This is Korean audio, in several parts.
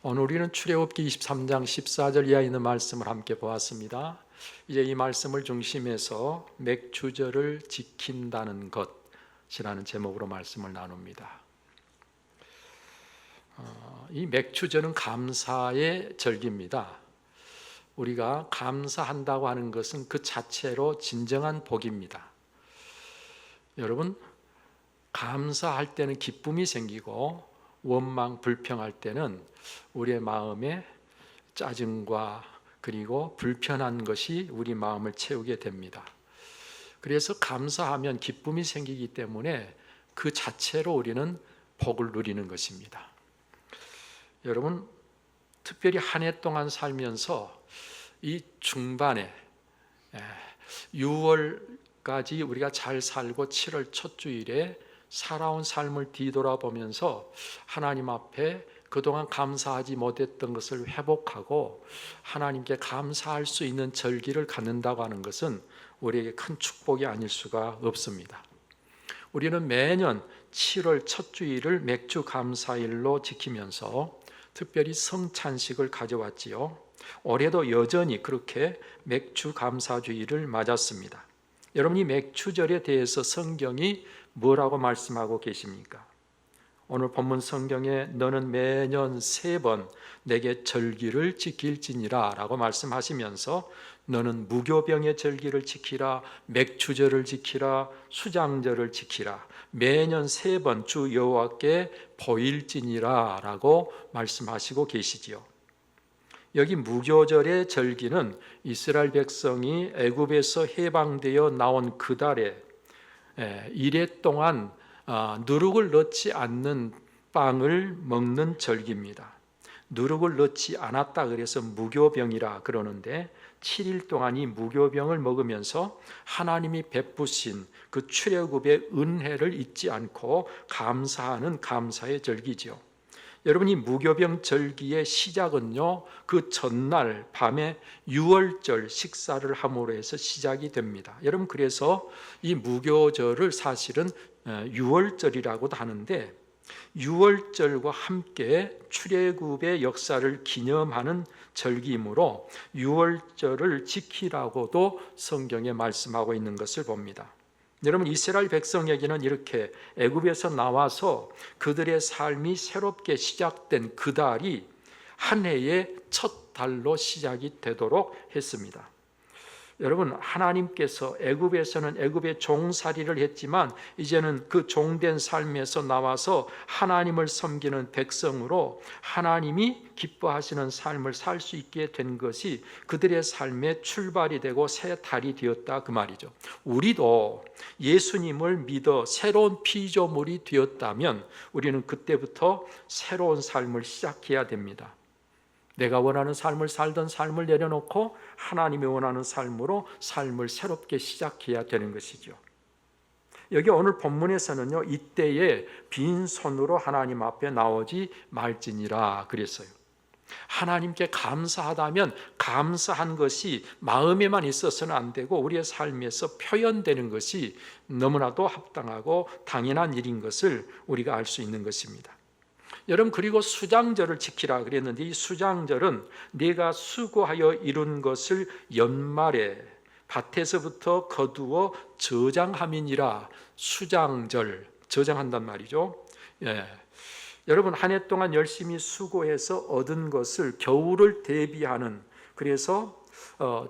오늘 우리는 출애굽기 23장 14절 이하에 있는 말씀을 함께 보았습니다. 이제 이 말씀을 중심해서 맥추절을 지킨다는 것이라는 제목으로 말씀을 나눕니다. 이 맥추절은 감사의 절기입니다. 우리가 감사한다고 하는 것은 그 자체로 진정한 복입니다. 여러분, 감사할 때는 기쁨이 생기고 원망, 불평할 때는 우리의 마음에 짜증과 그리고 불편한 것이 우리 마음을 채우게 됩니다. 그래서 감사하면 기쁨이 생기기 때문에 그 자체로 우리는 복을 누리는 것입니다. 여러분, 특별히 한 해 동안 살면서 이 중반에 6월까지 우리가 잘 살고 7월 첫 주일에 살아온 삶을 뒤돌아보면서 하나님 앞에 그동안 감사하지 못했던 것을 회복하고 하나님께 감사할 수 있는 절기를 갖는다고 하는 것은 우리에게 큰 축복이 아닐 수가 없습니다. 우리는 매년 7월 첫 주일을 맥주 감사일로 지키면서 특별히 성찬식을 가져왔지요. 올해도 여전히 그렇게 맥주 감사주일을 맞았습니다. 여러분, 이 맥추절에 대해서 성경이 뭐라고 말씀하고 계십니까? 오늘 본문 성경에 너는 매년 3번 내게 절기를 지킬지니라 라고 말씀하시면서 너는 무교병의 절기를 지키라, 맥추절을 지키라, 수장절을 지키라, 매년 3번 주 여호와께 보일지니라 라고 말씀하시고 계시지요. 여기 무교절의 절기는 이스라엘 백성이 애굽에서 해방되어 나온 그 달에 이래 동안 누룩을 넣지 않는 빵을 먹는 절기입니다. 누룩을 넣지 않았다 그래서 무교병이라 그러는데 7일 동안 이 무교병을 먹으면서 하나님이 베푸신 그 출애굽의 은혜를 잊지 않고 감사하는 감사의 절기죠. 여러분, 이 무교병 절기의 시작은요, 그 전날 밤에 유월절 식사를 함으로 해서 시작이 됩니다. 여러분, 그래서 이 무교절을 사실은 유월절이라고도 하는데 유월절과 함께 출애굽의 역사를 기념하는 절기이므로 유월절을 지키라고도 성경에 말씀하고 있는 것을 봅니다. 여러분, 이스라엘 백성에게는 이렇게 애굽에서 나와서 그들의 삶이 새롭게 시작된 그 달이 한 해의 첫 달로 시작이 되도록 했습니다. 여러분, 하나님께서 애굽에서는 애굽의 종살이를 했지만 이제는 그 종된 삶에서 나와서 하나님을 섬기는 백성으로 하나님이 기뻐하시는 삶을 살 수 있게 된 것이 그들의 삶의 출발이 되고 새 달이 되었다 그 말이죠. 우리도 예수님을 믿어 새로운 피조물이 되었다면 우리는 그때부터 새로운 삶을 시작해야 됩니다. 내가 원하는 삶을 살던 삶을 내려놓고 하나님이 원하는 삶으로 삶을 새롭게 시작해야 되는 것이죠. 여기 오늘 본문에서는요, 이때에 빈손으로 하나님 앞에 나오지 말지니라 그랬어요. 하나님께 감사하다면 감사한 것이 마음에만 있어서는 안 되고 우리의 삶에서 표현되는 것이 너무나도 합당하고 당연한 일인 것을 우리가 알 수 있는 것입니다. 여러분, 그리고 수장절을 지키라 그랬는데 이 수장절은 네가 수고하여 이룬 것을 연말에 밭에서부터 거두어 저장함이니라. 수장절, 저장한단 말이죠. 여러분, 한 해 동안 열심히 수고해서 얻은 것을 겨울을 대비하는, 그래서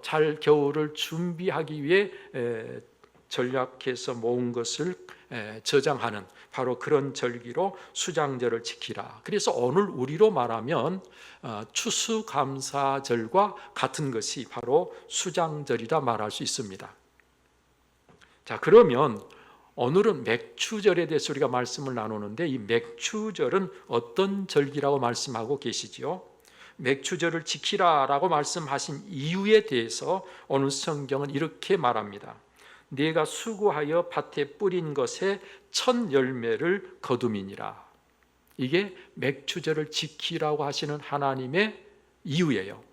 잘 겨울을 준비하기 위해 전략해서 모은 것을 저장하는 바로 그런 절기로 수장절을 지키라. 그래서 오늘 우리로 말하면 추수감사절과 같은 것이 바로 수장절이라 말할 수 있습니다. 자, 그러면 오늘은 맥추절에 대해서 우리가 말씀을 나누는데 이 맥추절은 어떤 절기라고 말씀하고 계시지요? 맥추절을 지키라라고 말씀하신 이유에 대해서 오늘 성경은 이렇게 말합니다. 네가 수고하여 밭에 뿌린 것에 첫 열매를 거둠이니라. 이게 맥추절을 지키라고 하시는 하나님의 이유예요.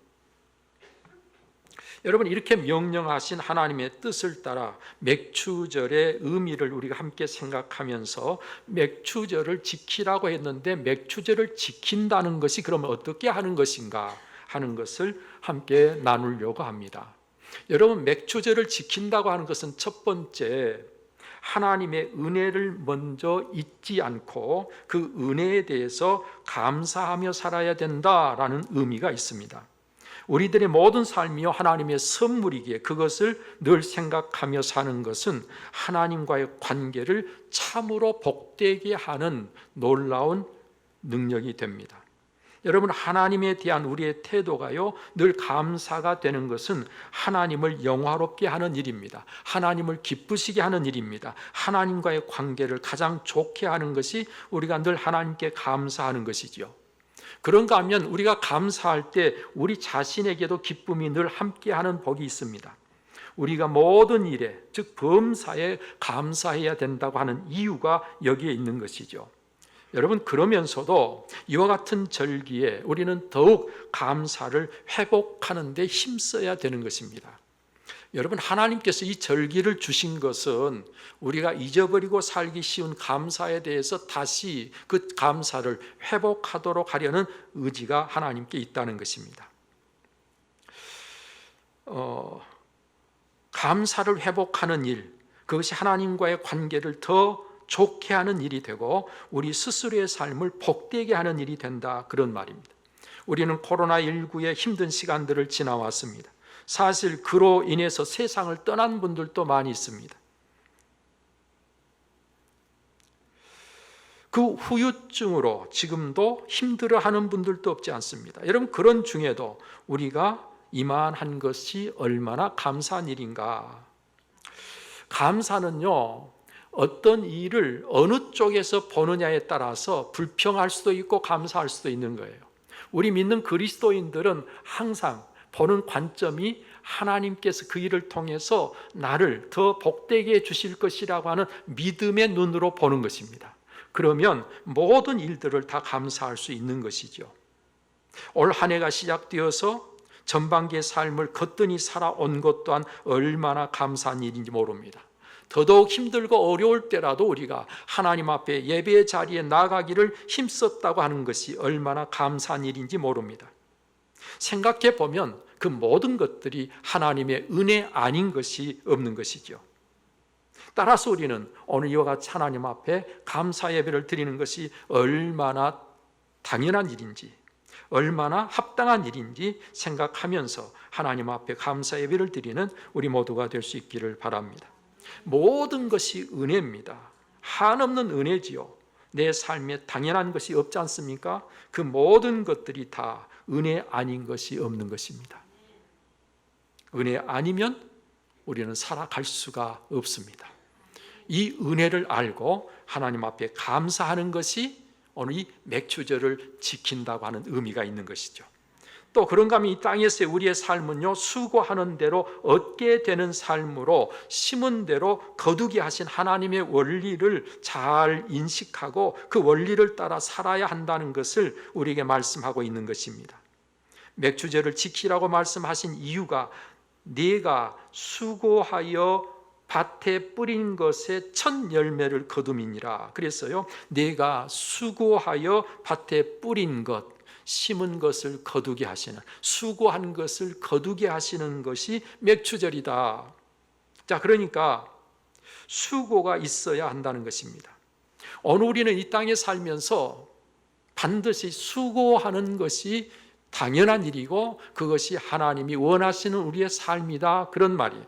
여러분, 이렇게 명령하신 하나님의 뜻을 따라 맥추절의 의미를 우리가 함께 생각하면서 맥추절을 지키라고 했는데 맥추절을 지킨다는 것이 그러면 어떻게 하는 것인가 하는 것을 함께 나누려고 합니다. 여러분, 맥추절을 지킨다고 하는 것은 첫 번째, 하나님의 은혜를 먼저 잊지 않고 그 은혜에 대해서 감사하며 살아야 된다라는 의미가 있습니다. 우리들의 모든 삶이요 하나님의 선물이기에 그것을 늘 생각하며 사는 것은 하나님과의 관계를 참으로 복되게 하는 놀라운 능력이 됩니다. 여러분, 하나님에 대한 우리의 태도가요 늘 감사가 되는 것은 하나님을 영화롭게 하는 일입니다. 하나님을 기쁘시게 하는 일입니다. 하나님과의 관계를 가장 좋게 하는 것이 우리가 늘 하나님께 감사하는 것이죠. 그런가 하면 우리가 감사할 때 우리 자신에게도 기쁨이 늘 함께하는 복이 있습니다. 우리가 모든 일에, 즉 범사에 감사해야 된다고 하는 이유가 여기에 있는 것이죠. 여러분, 그러면서도 이와 같은 절기에 우리는 더욱 감사를 회복하는 데 힘써야 되는 것입니다. 여러분, 하나님께서 이 절기를 주신 것은 우리가 잊어버리고 살기 쉬운 감사에 대해서 다시 그 감사를 회복하도록 하려는 의지가 하나님께 있다는 것입니다. 감사를 회복하는 일, 그것이 하나님과의 관계를 더 좋게 하는 일이 되고 우리 스스로의 삶을 복되게 하는 일이 된다, 그런 말입니다. 우리는 코로나19의 힘든 시간들을 지나왔습니다. 사실 그로 인해서 세상을 떠난 분들도 많이 있습니다. 그 후유증으로 지금도 힘들어하는 분들도 없지 않습니다. 여러분, 그런 중에도 우리가 이만한 것이 얼마나 감사한 일인가. 감사는요, 어떤 일을 어느 쪽에서 보느냐에 따라서 불평할 수도 있고 감사할 수도 있는 거예요. 우리 믿는 그리스도인들은 항상 보는 관점이 하나님께서 그 일을 통해서 나를 더 복되게 해 주실 것이라고 하는 믿음의 눈으로 보는 것입니다. 그러면 모든 일들을 다 감사할 수 있는 것이죠. 올 한 해가 시작되어서 전반기의 삶을 거뜬히 살아온 것 또한 얼마나 감사한 일인지 모릅니다. 더더욱 힘들고 어려울 때라도 우리가 하나님 앞에 예배의 자리에 나가기를 힘썼다고 하는 것이 얼마나 감사한 일인지 모릅니다. 생각해 보면 그 모든 것들이 하나님의 은혜 아닌 것이 없는 것이죠. 따라서 우리는 오늘 이와 같이 하나님 앞에 감사 예배를 드리는 것이 얼마나 당연한 일인지, 얼마나 합당한 일인지 생각하면서 하나님 앞에 감사 예배를 드리는 우리 모두가 될 수 있기를 바랍니다. 모든 것이 은혜입니다. 한없는 은혜지요. 내 삶에 당연한 것이 없지 않습니까? 그 모든 것들이 다 은혜 아닌 것이 없는 것입니다. 은혜 아니면 우리는 살아갈 수가 없습니다. 이 은혜를 알고 하나님 앞에 감사하는 것이 오늘 이 맥추절을 지킨다고 하는 의미가 있는 것이죠. 또 그런가 하면 이 땅에서의 우리의 삶은요, 수고하는 대로 얻게 되는 삶으로 심은 대로 거두게 하신 하나님의 원리를 잘 인식하고 그 원리를 따라 살아야 한다는 것을 우리에게 말씀하고 있는 것입니다. 맥추절을 지키라고 말씀하신 이유가 네가 수고하여 밭에 뿌린 것의 첫 열매를 거둠이니라 그랬어요. 네가 수고하여 밭에 뿌린 것, 심은 것을 거두게 하시는, 수고한 것을 거두게 하시는 것이 맥추절이다. 자, 그러니까 수고가 있어야 한다는 것입니다. 오늘 우리는 이 땅에 살면서 반드시 수고하는 것이 당연한 일이고 그것이 하나님이 원하시는 우리의 삶이다, 그런 말이에요.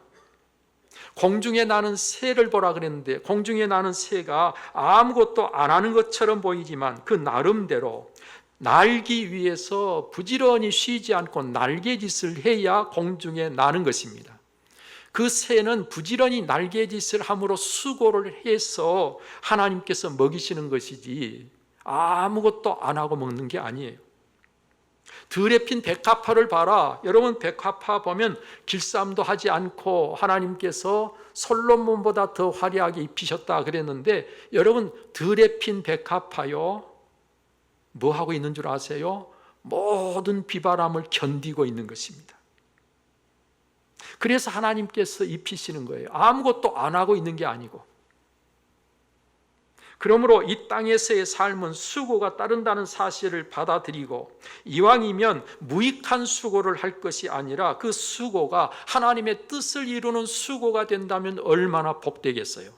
공중에 나는 새를 보라 그랬는데 공중에 나는 새가 아무것도 안 하는 것처럼 보이지만 그 나름대로 날기 위해서 부지런히 쉬지 않고 날개짓을 해야 공중에 나는 것입니다. 그 새는 부지런히 날개짓을 함으로 수고를 해서 하나님께서 먹이시는 것이지 아무것도 안 하고 먹는 게 아니에요. 들에 핀 백합화를 봐라. 여러분, 백합화 보면 길쌈도 하지 않고 하나님께서 솔로몬보다 더 화려하게 입히셨다 그랬는데 여러분, 들에 핀 백합화요, 뭐 하고 있는 줄 아세요? 모든 비바람을 견디고 있는 것입니다. 그래서 하나님께서 입히시는 거예요. 아무것도 안 하고 있는 게 아니고. 그러므로 이 땅에서의 삶은 수고가 따른다는 사실을 받아들이고, 이왕이면 무익한 수고를 할 것이 아니라 그 수고가 하나님의 뜻을 이루는 수고가 된다면 얼마나 복되겠어요.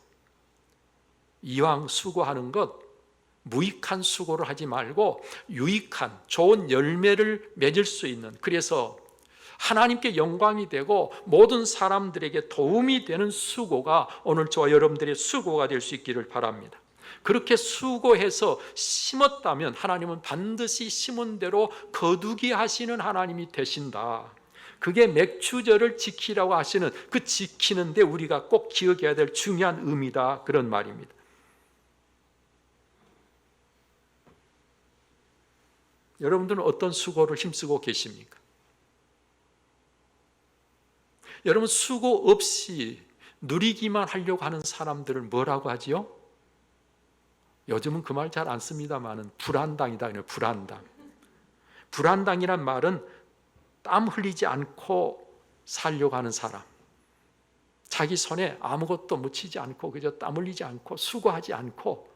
이왕 수고하는 것, 무익한 수고를 하지 말고 유익한 좋은 열매를 맺을 수 있는, 그래서 하나님께 영광이 되고 모든 사람들에게 도움이 되는 수고가 오늘 저와 여러분들의 수고가 될 수 있기를 바랍니다. 그렇게 수고해서 심었다면 하나님은 반드시 심은 대로 거두게 하시는 하나님이 되신다. 그게 맥추절을 지키라고 하시는 그 지키는데 우리가 꼭 기억해야 될 중요한 의미다, 그런 말입니다. 여러분들은 어떤 수고를 힘쓰고 계십니까? 여러분, 수고 없이 누리기만 하려고 하는 사람들을 뭐라고 하지요? 요즘은 그 말 잘 안 씁니다만은 불안당이다. 불안당. 불안당이란 말은 땀 흘리지 않고 살려고 하는 사람, 자기 손에 아무것도 묻히지 않고 그저 땀 흘리지 않고 수고하지 않고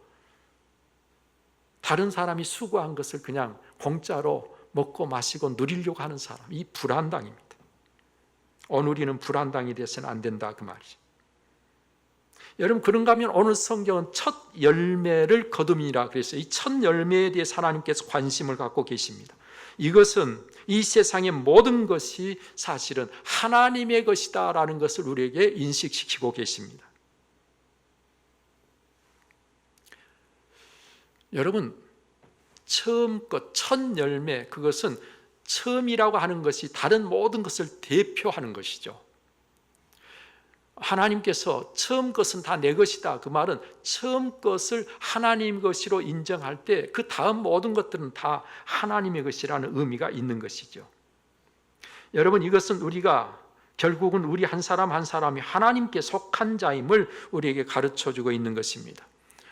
다른 사람이 수고한 것을 그냥 공짜로 먹고 마시고 누리려고 하는 사람, 이 불안당입니다. 오늘 우리는 불안당이 돼서는 안 된다, 그 말이죠. 여러분, 그런가 하면 오늘 성경은 첫 열매를 거둠이라 그랬어요. 이 첫 열매에 대해 하나님께서 관심을 갖고 계십니다. 이것은 이 세상의 모든 것이 사실은 하나님의 것이다라는 것을 우리에게 인식시키고 계십니다. 여러분, 처음 것, 첫 열매, 그것은 처음이라고 하는 것이 다른 모든 것을 대표하는 것이죠. 하나님께서 처음 것은 다 내 것이다, 그 말은 처음 것을 하나님 것으로 인정할 때 그 다음 모든 것들은 다 하나님의 것이라는 의미가 있는 것이죠. 여러분, 이것은 우리가 결국은 우리 한 사람 한 사람이 하나님께 속한 자임을 우리에게 가르쳐주고 있는 것입니다.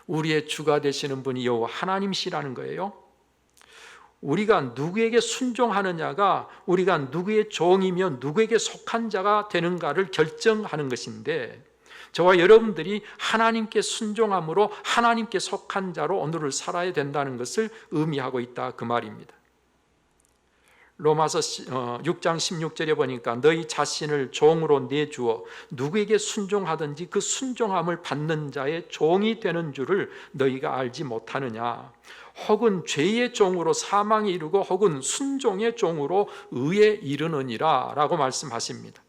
우리의 주가 되시는 분이 여호와 하나님이시라는 거예요. 우리가 누구에게 순종하느냐가 우리가 누구의 종이며 누구에게 속한 자가 되는가를 결정하는 것인데, 저와 여러분들이 하나님께 순종함으로 하나님께 속한 자로 오늘을 살아야 된다는 것을 의미하고 있다, 그 말입니다. 로마서 6장 16절에 보니까 너희 자신을 종으로 내주어 누구에게 순종하든지 그 순종함을 받는 자의 종이 되는 줄을 너희가 알지 못하느냐. 혹은 죄의 종으로 사망에 이르고 혹은 순종의 종으로 의에 이르느니라 라고 말씀하십니다.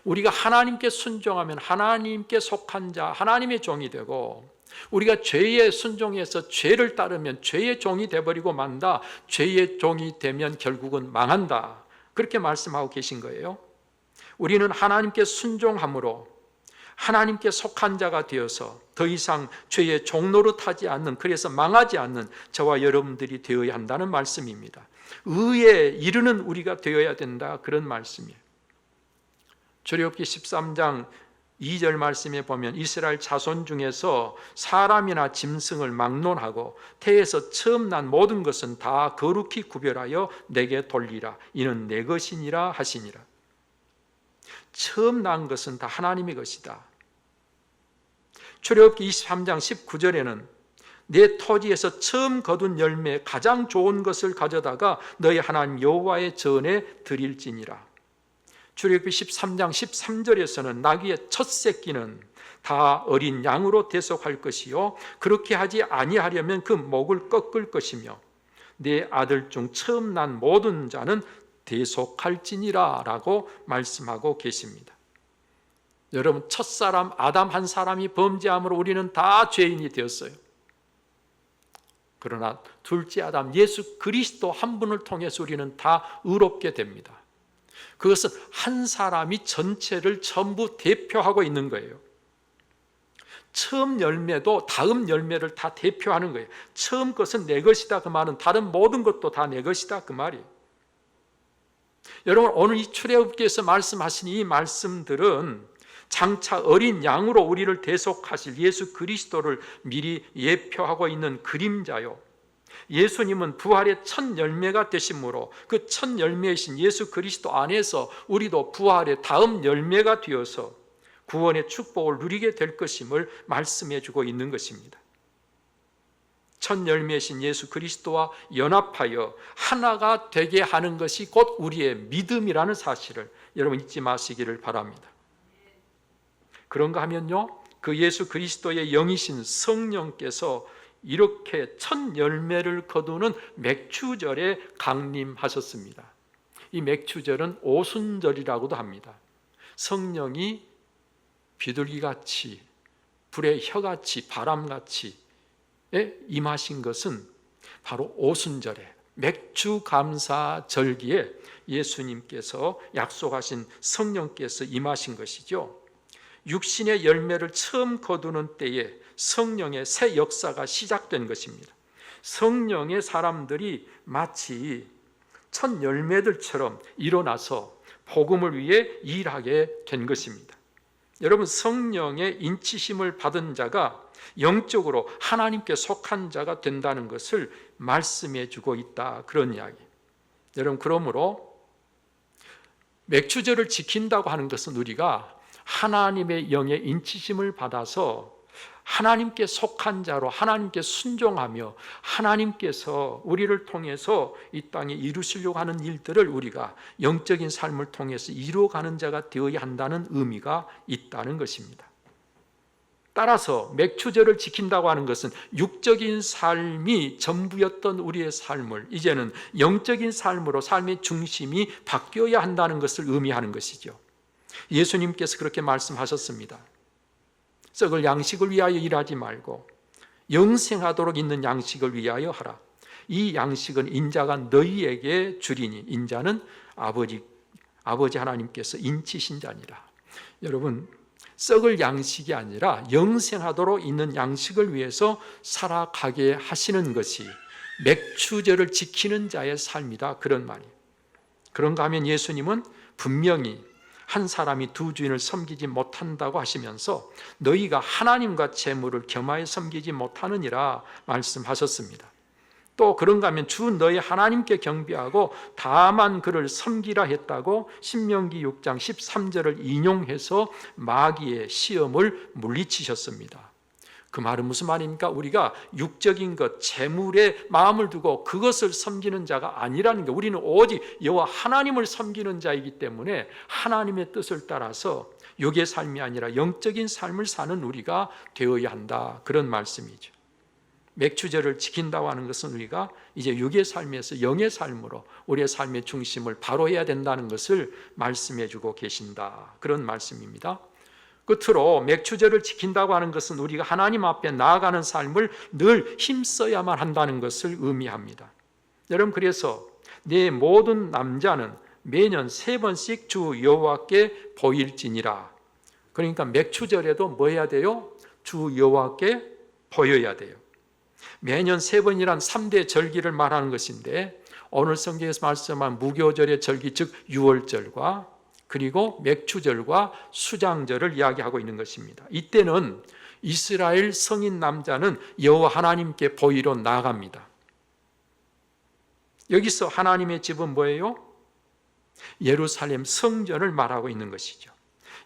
우리가 하나님께 순종하면 하나님께 속한 자, 하나님의 종이 되고, 우리가 죄에 순종해서 죄를 따르면 죄의 종이 되어버리고 만다. 죄의 종이 되면 결국은 망한다, 그렇게 말씀하고 계신 거예요. 우리는 하나님께 순종함으로 하나님께 속한 자가 되어서 더 이상 죄의 종노릇하지 않는, 그래서 망하지 않는 저와 여러분들이 되어야 한다는 말씀입니다. 의에 이르는 우리가 되어야 된다, 그런 말씀이에요. 출애굽기 13장 2절 말씀에 보면 이스라엘 자손 중에서 사람이나 짐승을 막론하고 태에서 처음 난 모든 것은 다 거룩히 구별하여 내게 돌리라. 이는 내 것이니라 하시니라. 처음 난 것은 다 하나님의 것이다. 출애굽기 23장 19절에는 내 토지에서 처음 거둔 열매 가장 좋은 것을 가져다가 너희 하나님 여호와의 전에 드릴지니라. 출애굽기 13장 13절에서는 나귀의 첫 새끼는 다 어린 양으로 대속할 것이요 그렇게 하지 아니하려면 그 목을 꺾을 것이며 내 아들 중 처음 난 모든 자는 대속할지니라 라고 말씀하고 계십니다. 여러분, 첫사람 아담 한 사람이 범죄함으로 우리는 다 죄인이 되었어요. 그러나 둘째 아담 예수 그리스도 한 분을 통해서 우리는 다 의롭게 됩니다. 그것은 한 사람이 전체를 전부 대표하고 있는 거예요. 처음 열매도 다음 열매를 다 대표하는 거예요. 처음 것은 내 것이다, 그 말은 다른 모든 것도 다 내 것이다, 그 말이에요. 여러분, 오늘 이 출애굽기에서 말씀하신 이 말씀들은 장차 어린 양으로 우리를 대속하실 예수 그리스도를 미리 예표하고 있는 그림자요, 예수님은 부활의 첫 열매가 되심으로 그 첫 열매이신 예수 그리스도 안에서 우리도 부활의 다음 열매가 되어서 구원의 축복을 누리게 될 것임을 말씀해 주고 있는 것입니다. 첫 열매이신 예수 그리스도와 연합하여 하나가 되게 하는 것이 곧 우리의 믿음이라는 사실을 여러분 잊지 마시기를 바랍니다. 그런가 하면요, 그 예수 그리스도의 영이신 성령께서 이렇게 첫 열매를 거두는 맥추절에 강림하셨습니다. 이 맥추절은 오순절이라고도 합니다. 성령이 비둘기같이 불의 혀같이 바람같이 임하신 것은 바로 오순절에 맥추감사절기에 예수님께서 약속하신 성령께서 임하신 것이죠. 육신의 열매를 처음 거두는 때에 성령의 새 역사가 시작된 것입니다. 성령의 사람들이 마치 첫 열매들처럼 일어나서 복음을 위해 일하게 된 것입니다. 여러분, 성령의 인치심을 받은 자가 영적으로 하나님께 속한 자가 된다는 것을 말씀해 주고 있다, 그런 이야기. 여러분, 그러므로 맥추절을 지킨다고 하는 것은 우리가 하나님의 영의 인치심을 받아서 하나님께 속한 자로 하나님께 순종하며 하나님께서 우리를 통해서 이 땅에 이루시려고 하는 일들을 우리가 영적인 삶을 통해서 이루어가는 자가 되어야 한다는 의미가 있다는 것입니다. 따라서 맥추절을 지킨다고 하는 것은 육적인 삶이 전부였던 우리의 삶을 이제는 영적인 삶으로 삶의 중심이 바뀌어야 한다는 것을 의미하는 것이죠. 예수님께서 그렇게 말씀하셨습니다. 썩을 양식을 위하여 일하지 말고 영생하도록 있는 양식을 위하여 하라. 이 양식은 인자가 너희에게 주리니 인자는 아버지 하나님께서 인치신 자니라. 여러분, 썩을 양식이 아니라 영생하도록 있는 양식을 위해서 살아가게 하시는 것이 맥추절을 지키는 자의 삶이다, 그런 말이에요. 그런가 하면 예수님은 분명히 한 사람이 두 주인을 섬기지 못한다고 하시면서 너희가 하나님과 재물을 겸하여 섬기지 못하느니라 말씀하셨습니다. 또 그런가 하면 주 너희 하나님께 경배하고 다만 그를 섬기라 했다고 신명기 6장 13절을 인용해서 마귀의 시험을 물리치셨습니다. 그 말은 무슨 말입니까? 우리가 육적인 것, 재물에 마음을 두고 그것을 섬기는 자가 아니라는 게, 우리는 오직 여호와 하나님을 섬기는 자이기 때문에 하나님의 뜻을 따라서 육의 삶이 아니라 영적인 삶을 사는 우리가 되어야 한다, 그런 말씀이죠. 맥추절을 지킨다고 하는 것은 우리가 이제 육의 삶에서 영의 삶으로 우리의 삶의 중심을 바로 해야 된다는 것을 말씀해 주고 계신다, 그런 말씀입니다. 끝으로 맥추절을 지킨다고 하는 것은 우리가 하나님 앞에 나아가는 삶을 늘 힘써야만 한다는 것을 의미합니다. 여러분, 그래서 내 모든 남자는 매년 3번씩 주 여호와께 보일지니라. 그러니까 맥추절에도 뭐 해야 돼요? 주 여호와께 보여야 돼요. 매년 3번이란 3대 절기를 말하는 것인데 오늘 성경에서 말씀한 무교절의 절기, 즉 유월절과 그리고 맥추절과 수장절을 이야기하고 있는 것입니다. 이때는 이스라엘 성인 남자는 여호와 하나님께 보이러 나아갑니다. 여기서 하나님의 집은 뭐예요? 예루살렘 성전을 말하고 있는 것이죠.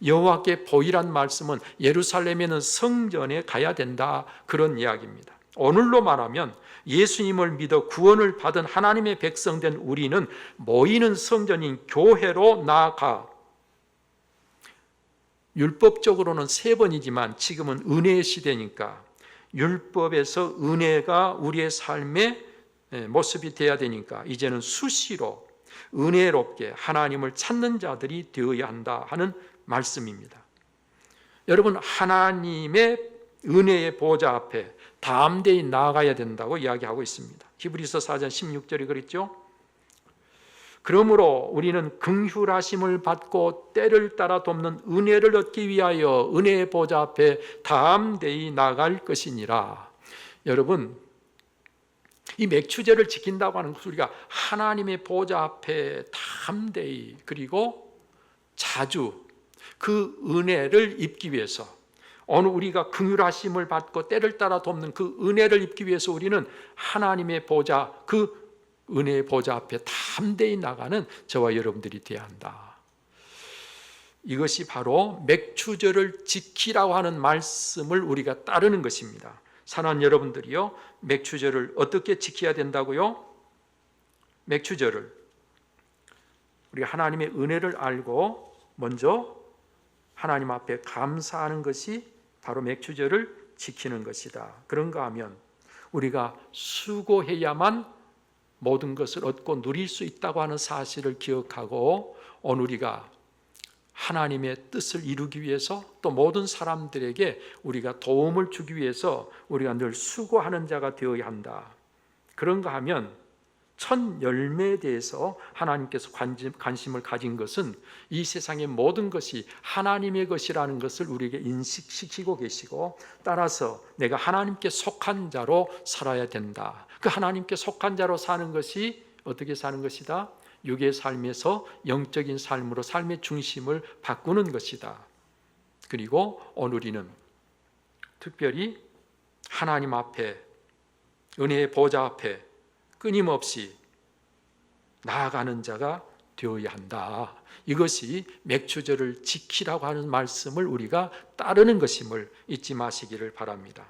여호와께 보이란 말씀은 예루살렘에는 성전에 가야 된다, 그런 이야기입니다. 오늘로 말하면 예수님을 믿어 구원을 받은 하나님의 백성된 우리는 모이는 성전인 교회로 나아가, 율법적으로는 3번이지만 지금은 은혜의 시대니까 율법에서 은혜가 우리의 삶의 모습이 되어야 되니까 이제는 수시로 은혜롭게 하나님을 찾는 자들이 되어야 한다 하는 말씀입니다. 여러분, 하나님의 은혜의 보좌 앞에 담대히 나아가야 된다고 이야기하고 있습니다. 히브리서 4장 16절이 그랬죠. 그러므로 우리는 긍휼하심을 받고 때를 따라 돕는 은혜를 얻기 위하여 은혜의 보좌 앞에 담대히 나아갈 것이니라. 여러분, 이 맥추절을 지킨다고 하는 것은 우리가 하나님의 보좌 앞에 담대히 그리고 자주 그 은혜를 입기 위해서 오늘 우리가 긍휼하심을 받고 때를 따라 돕는 그 은혜를 입기 위해서 우리는 하나님의 보좌, 그 은혜의 보좌 앞에 담대히 나가는 저와 여러분들이 되어야 한다. 이것이 바로 맥추절을 지키라고 하는 말씀을 우리가 따르는 것입니다. 사랑하는 여러분들이요, 맥추절을 어떻게 지켜야 된다고요? 맥추절을 우리가 하나님의 은혜를 알고 먼저 하나님 앞에 감사하는 것이 바로 맥추절을 지키는 것이다. 그런가 하면 우리가 수고해야만 모든 것을 얻고 누릴 수 있다고 하는 사실을 기억하고 오늘 우리가 하나님의 뜻을 이루기 위해서 또 모든 사람들에게 우리가 도움을 주기 위해서 우리가 늘 수고하는 자가 되어야 한다. 그런가 하면 첫 열매에 대해서 하나님께서 관심을 가진 것은 이 세상의 모든 것이 하나님의 것이라는 것을 우리에게 인식시키고 계시고, 따라서 내가 하나님께 속한 자로 살아야 된다. 그 하나님께 속한 자로 사는 것이 어떻게 사는 것이다? 육의 삶에서 영적인 삶으로 삶의 중심을 바꾸는 것이다. 그리고 오늘 우리는 특별히 하나님 앞에, 은혜의 보좌 앞에 끊임없이 나아가는 자가 되어야 한다. 이것이 맥추절을 지키라고 하는 말씀을 우리가 따르는 것임을 잊지 마시기를 바랍니다.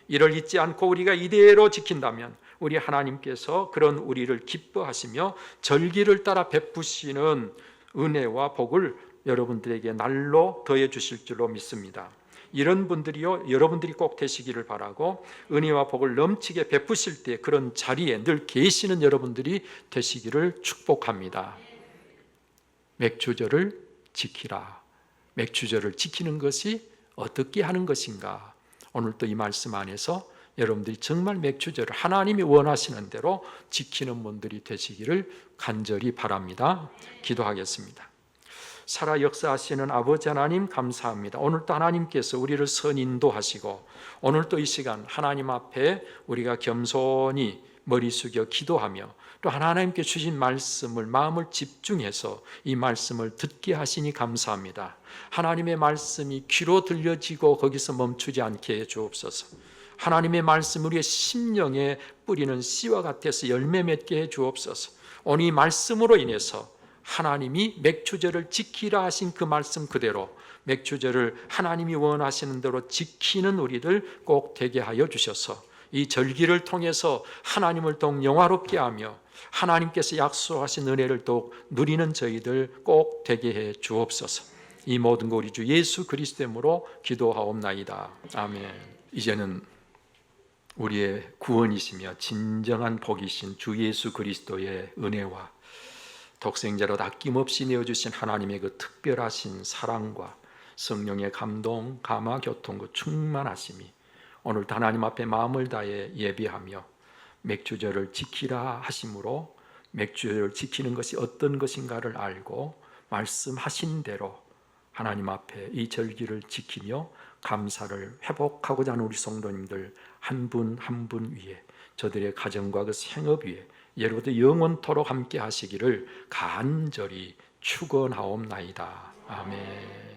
이를 잊지 않고 우리가 이대로 지킨다면 우리 하나님께서 그런 우리를 기뻐하시며 절기를 따라 베푸시는 은혜와 복을 여러분들에게 날로 더해 주실 줄로 믿습니다. 이런 분들이요, 여러분들이 꼭 되시기를 바라고, 은혜와 복을 넘치게 베푸실 때 그런 자리에 늘 계시는 여러분들이 되시기를 축복합니다. 맥추절을 지키라. 맥추절을 지키는 것이 어떻게 하는 것인가? 오늘 또 이 말씀 안에서 여러분들이 정말 맥추절을 하나님이 원하시는 대로 지키는 분들이 되시기를 간절히 바랍니다. 기도하겠습니다. 살아 역사하시는 아버지 하나님 감사합니다. 오늘도 하나님께서 우리를 선인도하시고 오늘도 이 시간 하나님 앞에 우리가 겸손히 머리 숙여 기도하며 또 하나님께 주신 말씀을 마음을 집중해서 이 말씀을 듣게 하시니 감사합니다. 하나님의 말씀이 귀로 들려지고 거기서 멈추지 않게 해 주옵소서. 하나님의 말씀 우리의 심령에 뿌리는 씨와 같아서 열매 맺게 해 주옵소서. 오늘 이 말씀으로 인해서 하나님이 맥추절을 지키라 하신 그 말씀 그대로 맥추절을 하나님이 원하시는 대로 지키는 우리들 꼭 되게 하여 주셔서 이 절기를 통해서 하나님을 더욱 영화롭게 하며 하나님께서 약속하신 은혜를 더욱 누리는 저희들 꼭 되게 해 주옵소서. 이 모든 거 우리 주 예수 그리스도의 이름으로 기도하옵나이다. 아멘. 이제는 우리의 구원이시며 진정한 복이신 주 예수 그리스도의 은혜와 독생자로 아낌없이 내어주신 하나님의 그 특별하신 사랑과 성령의 감동, 감화, 교통, 그 충만하심이 오늘도 하나님 앞에 마음을 다해 예비하며 맥추절을 지키라 하심으로 맥주를 지키는 것이 어떤 것인가를 알고 말씀하신 대로 하나님 앞에 이 절기를 지키며 감사를 회복하고자 하는 우리 성도님들 한 분 한 분 위에 저들의 가정과 그 생업 위에 예로부터 영원토록 함께 하시기를 간절히 축원하옵나이다. 아멘.